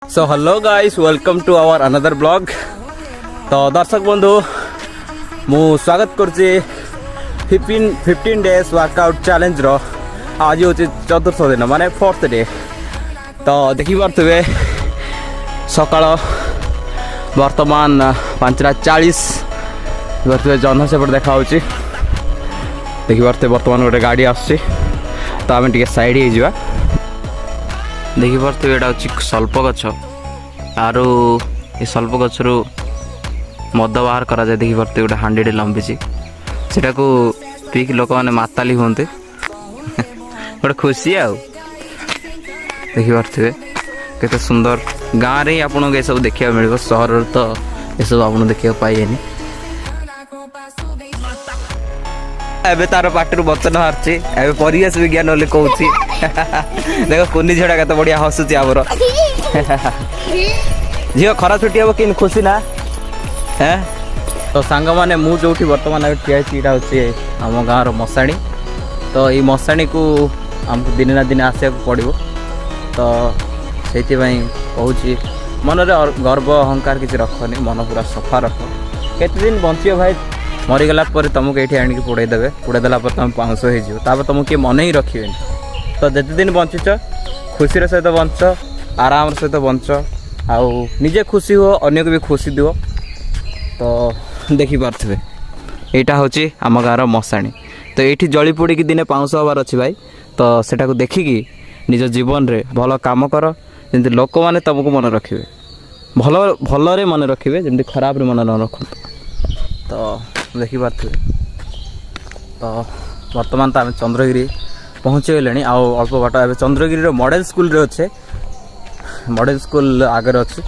So hello guys welcome to our another blog. तो दर्शक बंधु मु स्वागत करछि 15 डेज वर्कआउट चैलेंज रो। आज हूँ चतुर्थ दिन माने फोर्थ डे। तो देखी पारे सकाळ वर्तमान 5:40 बर्तमान जन सेपट देखा देखी पारे बर्तमान गोटे गाड़ी आसुची तो आम टे साइड हो देखी पारे यहाँ हूँ स्वल्प गछ आरु ये स्वल्प गचर मद बाहर करा जाए। देखी पारे गोटे हांडी लंबी सेटा को पीक लोक मैंने माताली हमें गोटे खुशी आ देखी पारे केते सुंदर गाँव में आपको ये सब देखा मिल सहर तो ये सब आप देखा पाइबेनि। एबे तार पाटर बचन बाहर एबे परिवेश विज्ञान बोली कहूँ देख कुनी झीटा के बढ़िया हसुची आमर झील खरा छुट्टी हम कि खुशी ना है। तो सांग मैंने मुझे जो बर्तमान ठिया हूँ आम गाँव मशाणी। तो ये मशाणी को आमको दिने ना दिने आसा पड़ो। तो से कहूँ मन गर्व अहंकार किसी रखनी मन पूरा सफा रख केते दिन बंचो भाई मरीगला तुमको ये आणिक पोड़ेदेवे पोड़ेदेला तुम पाउंस हो तुमको किए मन ही रखे। तो जिते दिन बंचीच खुशी सहित बंच आराम सहित बंच आउ निजे खुशी हो अन्य को भी खुशी दिव। तो देखी पारे यहाँ हूँ आम गाँव मशाणी। तो ये जली पोड़ी दिने पाउंस हबार अच्छी भाई। तो सेटा को देखिकी निज जीवन रे भल काम कर जमी लोक मैंने तुमको मन रखिए भल भल मन रखिए जमी खराब मन न रखु। तो देखी पारे तो वर्तमान तो आम चंद्रगिरी पहुँची गले अल्प बाट ए चंद्रगिरी मॉडल स्कूल रे अच्छे मॉडल स्कूल आगे अच्छे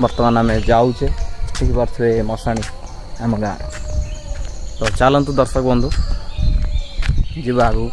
बर्तमान आम जाऊे देखी पारे मशाणी आम गाँव। तो चलतु दर्शक बंधु जी आगू।